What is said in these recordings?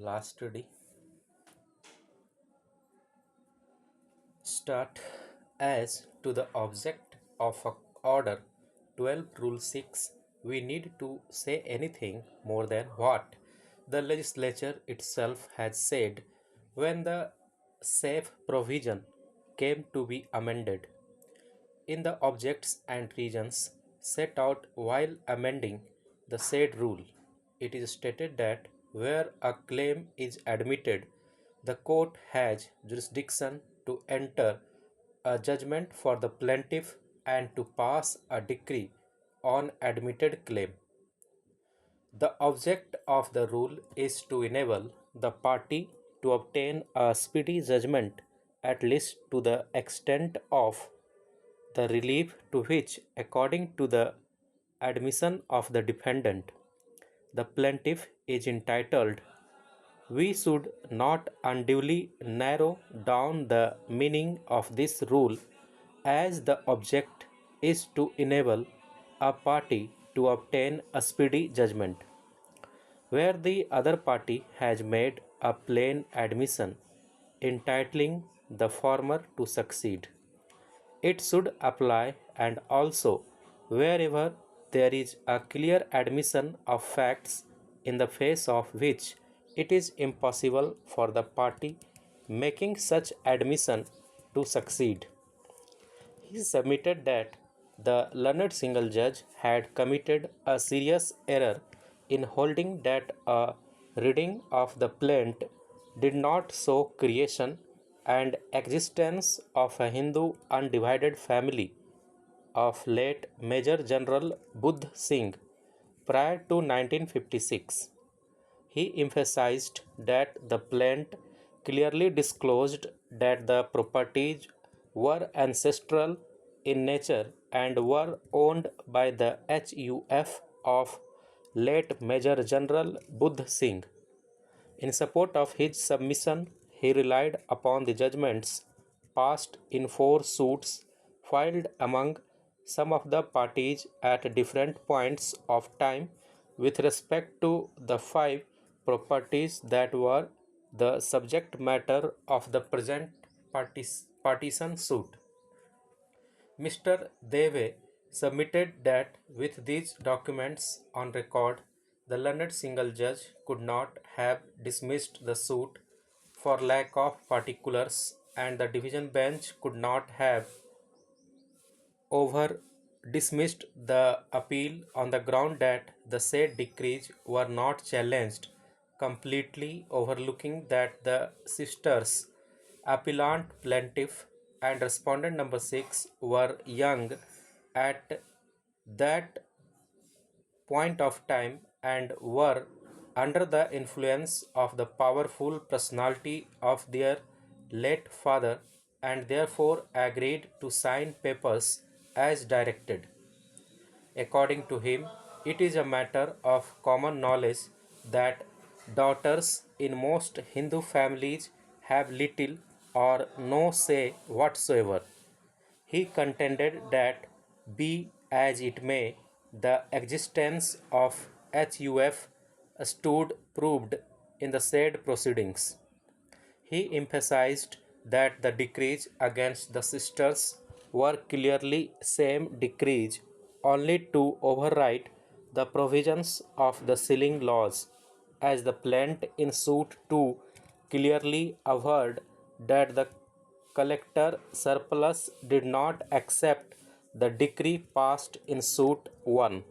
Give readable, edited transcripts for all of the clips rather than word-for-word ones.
last day start as to the object of order 12 rule 6 we need to say anything more than what the legislature itself has said when the safe provision came to be amended in the objects and regions set out while amending the said rule. It is stated that where a claim is admitted, the court has jurisdiction to enter a judgment for the plaintiff and to pass a decree on admitted claim. The object of the rule is to enable the party to obtain a speedy judgment, at least to the extent of the relief to which, according to the admission of the defendant, the plaintiff is entitled. We should not unduly narrow down the meaning of this rule, as the object is to enable a party to obtain a speedy judgment, where the other party has made a plain admission entitling the former to succeed. It should apply and also wherever there is a clear admission of facts in the face of which it is impossible for the party making such admission to succeed. He submitted that the learned single judge had committed a serious error in holding that a reading of the plaint did not show creation and existence of a Hindu undivided family of late Major General Budh Singh prior to 1956. He emphasized that the plaint clearly disclosed that the properties were ancestral in nature and were owned by the HUF of late Major General Budh Singh. In support of his submission, he relied upon the judgments passed in four suits filed among some of the parties at different points of time with respect to the five properties that were the subject matter of the present partition suit. Mr. Deve submitted that with these documents on record, the learned single judge could not have dismissed the suit for lack of particulars, and the division bench could not have over dismissed the appeal on the ground that the said decrees were not challenged, completely overlooking that the sisters appellant plaintiff and respondent number 6 were young at that point of time and were under the influence of the powerful personality of their late father and therefore agreed to sign papers as directed. According to him, it is a matter of common knowledge that daughters in most Hindu families have little or no say whatsoever. He contended that, be as it may, the existence of HUF stood proved in the said proceedings. He emphasized that the decrees against the sisters were clearly same decrees only to override the provisions of the sealing laws, as the plaint in suit 2 clearly averred that the collector surplus did not accept the decree passed in suit 1.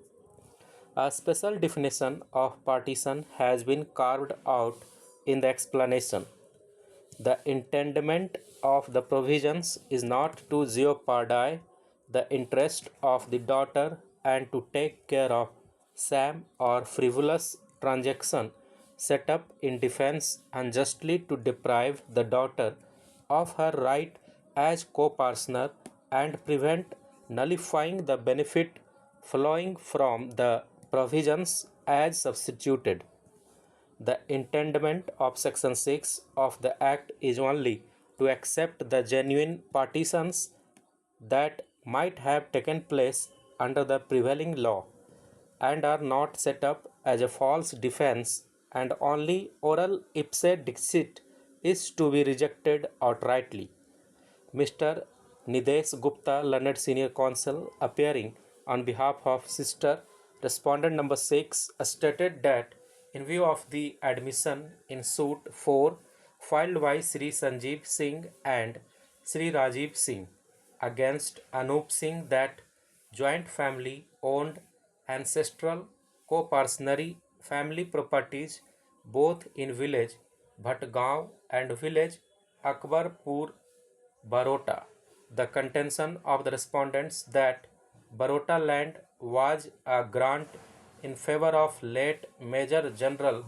A special definition of partition has been carved out in the explanation. The intendment of the provisions is not to jeopardize the interest of the daughter and to take care of sham or frivolous transaction set up in defense unjustly to deprive the daughter of her right as co-partner and prevent nullifying the benefit flowing from the provisions as substituted. The intendment of Section 6 of the Act is only to accept the genuine partitions that might have taken place under the prevailing law and are not set up as a false defense and only oral ipse dixit is to be rejected outrightly. Mr. Nidesh Gupta, learned senior counsel, appearing on behalf of sister respondent number 6, stated that in view of the admission in suit 4 filed by Sri Sanjeev Singh and Sri Rajiv Singh against Anup Singh that joint family owned ancestral co-personary family properties both in village Bhatgaon and village Akbarpur Baroda. The contention of the respondents that Baroda land was a grant in favor of late Major General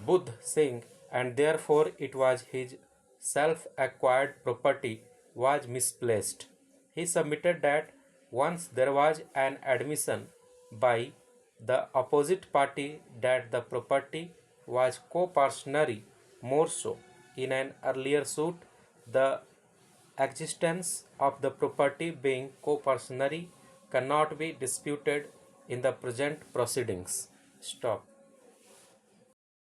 Budh Singh and therefore it was his self acquired property was misplaced. He submitted that once there was an admission by the opposite party that the property was co-personary, more so. In an earlier suit, the existence of the property being co-personary cannot be disputed in the present proceedings. Stop.